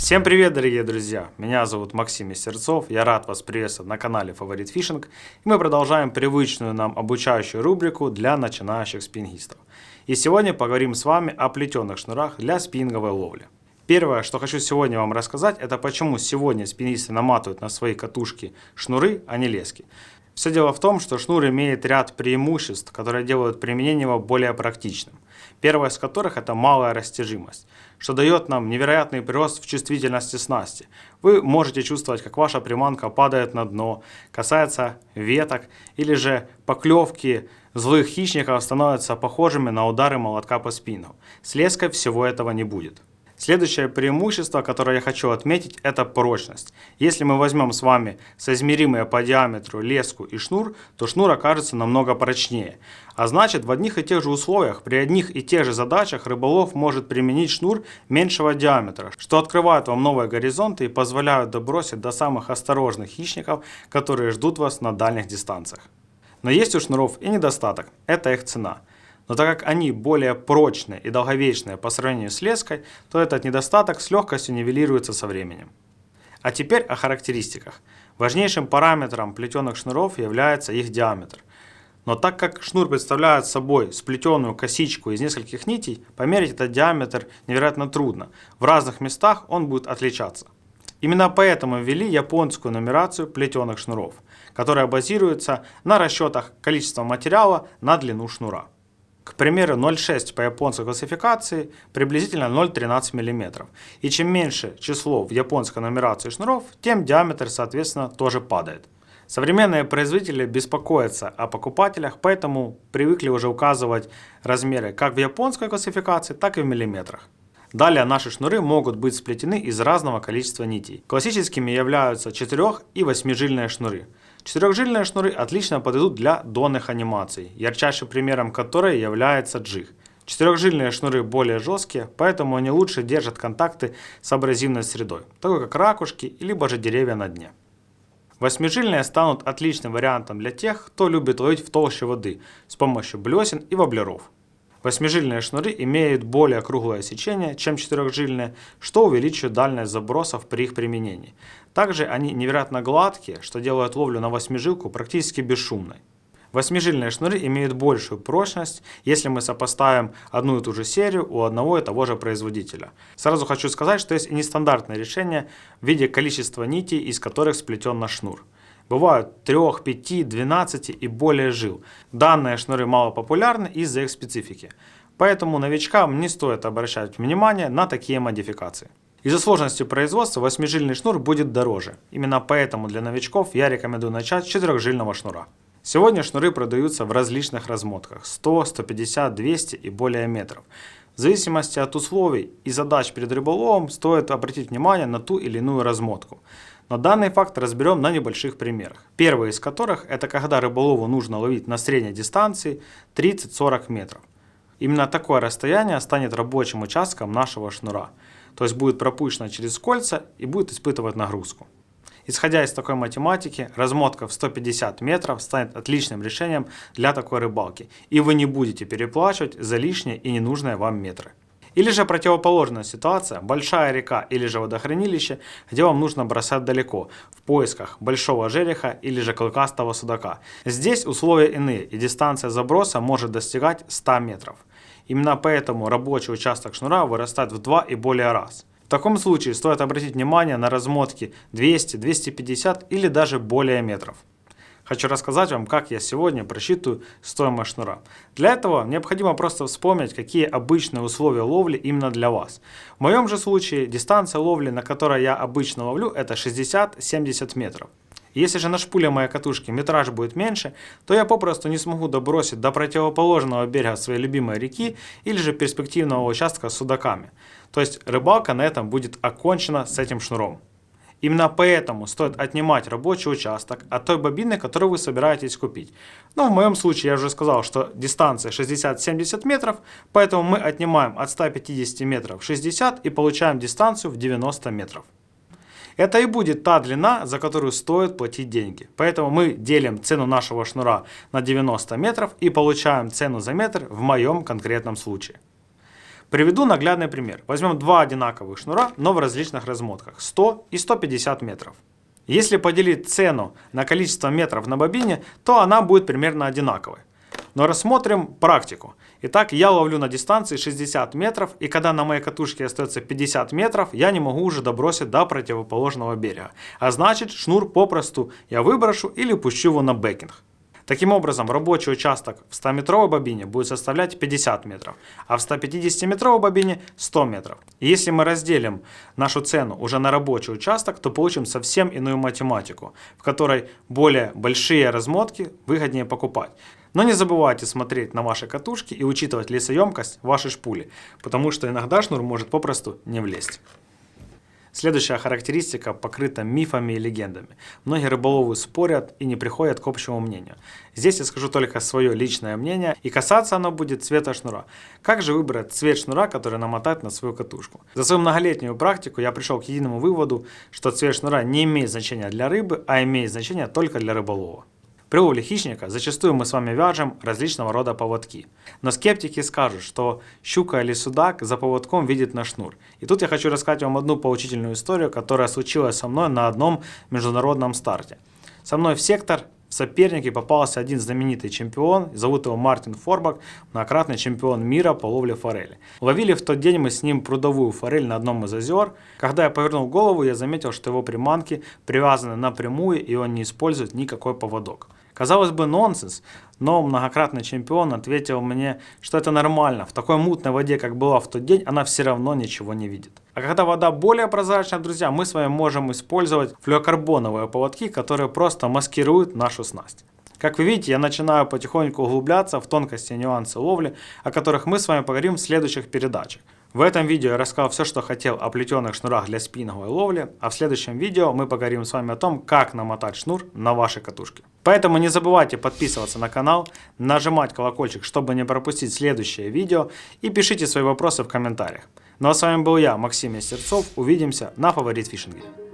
Всем привет, дорогие друзья! Меня зовут Максим Местерцов, я рад вас приветствовать на канале Favorite Fishing, и мы продолжаем привычную нам обучающую рубрику для начинающих спиннингистов. И сегодня поговорим с вами о плетеных шнурах для спиннинговой ловли. Первое, что хочу сегодня вам рассказать, это почему сегодня спиннисты наматывают на свои катушки шнуры, а не лески. Все дело в том, что шнур имеет ряд преимуществ, которые делают применение его более практичным. Первое из которых это малая растяжимость, что дает нам невероятный прирост в чувствительности снасти. Вы можете чувствовать, как ваша приманка падает на дно, касается веток, или же поклевки злых хищников становятся похожими на удары молотка по спиннингу. С леской всего этого не будет. Следующее преимущество, которое я хочу отметить, это прочность. Если мы возьмем с вами соизмеримые по диаметру леску и шнур, то шнур окажется намного прочнее. А значит, в одних и тех же условиях, при одних и тех же задачах рыболов может применить шнур меньшего диаметра, что открывает вам новые горизонты и позволяет добросить до самых осторожных хищников, которые ждут вас на дальних дистанциях. Но есть у шнуров и недостаток – это их цена. Но так как они более прочные и долговечные по сравнению с леской, то этот недостаток с легкостью нивелируется со временем. А теперь о характеристиках. Важнейшим параметром плетеных шнуров является их диаметр. Но так как шнур представляет собой сплетенную косичку из нескольких нитей, померить этот диаметр невероятно трудно. В разных местах он будет отличаться. Именно поэтому ввели японскую нумерацию плетеных шнуров, которая базируется на расчетах количества материала на длину шнура. К примеру, 0,6 по японской классификации приблизительно 0,13 мм. И чем меньше число в японской нумерации шнуров, тем диаметр, соответственно, тоже падает. Современные производители беспокоятся о покупателях, поэтому привыкли уже указывать размеры как в японской классификации, так и в миллиметрах. Далее наши шнуры могут быть сплетены из разного количества нитей. Классическими являются 4- и 8-жильные шнуры. 4-жильные шнуры отлично подойдут для донных анимаций, ярчайшим примером которой является джиг. 4-жильные шнуры более жесткие, поэтому они лучше держат контакты с абразивной средой, такой как ракушки, либо же деревья на дне. 8-жильные станут отличным вариантом для тех, кто любит ловить в толще воды с помощью блесен и воблеров. 8-жильные шнуры имеют более круглое сечение, чем 4-жильные, что увеличивает дальность забросов при их применении. Также они невероятно гладкие, что делает ловлю на 8-жилку практически бесшумной. 8-жильные шнуры имеют большую прочность, если мы сопоставим одну и ту же серию у одного и того же производителя. Сразу хочу сказать, что есть и нестандартное решение в виде количества нитей, из которых сплетен наш шнур. Бывают 3, 5, 12 и более жил. Данные шнуры мало популярны из-за их специфики. Поэтому новичкам не стоит обращать внимание на такие модификации. Из-за сложности производства 8-жильный шнур будет дороже. Именно поэтому для новичков я рекомендую начать с 4-жильного шнура. Сегодня шнуры продаются в различных размотках 100, 150, 200 и более метров. В зависимости от условий и задач перед рыболовом стоит обратить внимание на ту или иную размотку. Но данный факт разберем на небольших примерах. Первый из которых это когда рыболову нужно ловить на средней дистанции 30-40 метров. Именно такое расстояние станет рабочим участком нашего шнура. То есть будет пропущено через кольца и будет испытывать нагрузку. Исходя из такой математики, размотка в 150 метров станет отличным решением для такой рыбалки. И вы не будете переплачивать за лишние и ненужные вам метры. Или же противоположная ситуация, большая река или же водохранилище, где вам нужно бросать далеко, в поисках большого жереха или же клыкастого судака. Здесь условия иные, и дистанция заброса может достигать 100 метров. Именно поэтому рабочий участок шнура вырастает в 2 и более раз. В таком случае стоит обратить внимание на размотки 200, 250 или даже более метров. Хочу рассказать вам, как я сегодня просчитываю стоимость шнура. Для этого необходимо просто вспомнить, какие обычные условия ловли именно для вас. В моем же случае дистанция ловли, на которой я обычно ловлю, это 60-70 метров. Если же на шпуле моей катушки метраж будет меньше, то я попросту не смогу добросить до противоположного берега своей любимой реки или же перспективного участка с судаками. То есть рыбалка на этом будет окончена с этим шнуром. Именно поэтому стоит отнимать рабочий участок от той бобины, которую вы собираетесь купить. Но в моем случае я уже сказал, что дистанция 60-70 метров, поэтому мы отнимаем от 150 метров 60 и получаем дистанцию в 90 метров. Это и будет та длина, за которую стоит платить деньги. Поэтому мы делим цену нашего шнура на 90 метров и получаем цену за метр в моем конкретном случае. Приведу наглядный пример. Возьмем два одинаковых шнура, но в различных размотках 100 и 150 метров. Если поделить цену на количество метров на бобине, то она будет примерно одинаковой. Но рассмотрим практику. Итак, я ловлю на дистанции 60 метров, и когда на моей катушке остается 50 метров, я не могу уже добросить до противоположного берега. А значит, шнур попросту я выброшу или пущу его на бэкинг. Таким образом, рабочий участок в 100-метровой бобине будет составлять 50 метров, а в 150-метровой бобине 100 метров. И если мы разделим нашу цену уже на рабочий участок, то получим совсем иную математику, в которой более большие размотки выгоднее покупать. Но не забывайте смотреть на ваши катушки и учитывать лесоемкость вашей шпули, потому что иногда шнур может попросту не влезть. Следующая характеристика покрыта мифами и легендами. Многие рыболовы спорят и не приходят к общему мнению. Здесь я скажу только свое личное мнение, и касаться оно будет цвета шнура. Как же выбрать цвет шнура, который намотать на свою катушку? За свою многолетнюю практику я пришел к единому выводу, что цвет шнура не имеет значения для рыбы, а имеет значение только для рыболова. При ловле хищника зачастую мы с вами вяжем различного рода поводки. Но скептики скажут, что щука или судак за поводком видит наш шнур. И тут я хочу рассказать вам одну поучительную историю, которая случилась со мной на одном международном старте. Со мной в сектор в сопернике попался один знаменитый чемпион, зовут его Мартин Форбак, многократный чемпион мира по ловле форели. Ловили в тот день мы с ним прудовую форель на одном из озер. Когда я повернул голову, я заметил, что его приманки привязаны напрямую, и он не использует никакой поводок. Казалось бы, нонсенс, но многократный чемпион ответил мне, что это нормально. В такой мутной воде, как была в тот день, она все равно ничего не видит. А когда вода более прозрачная, друзья, мы с вами можем использовать флюорокарбоновые поводки, которые просто маскируют нашу снасть. Как вы видите, я начинаю потихоньку углубляться в тонкости и нюансы ловли, о которых мы с вами поговорим в следующих передачах. В этом видео я рассказал все, что хотел о плетеных шнурах для спиннинговой ловли, а в следующем видео мы поговорим с вами о том, как намотать шнур на вашей катушке. Поэтому не забывайте подписываться на канал, нажимать колокольчик, чтобы не пропустить следующее видео, и пишите свои вопросы в комментариях. Ну а с вами был я, Максим Местерцов. Увидимся на Фаворит Фишинге.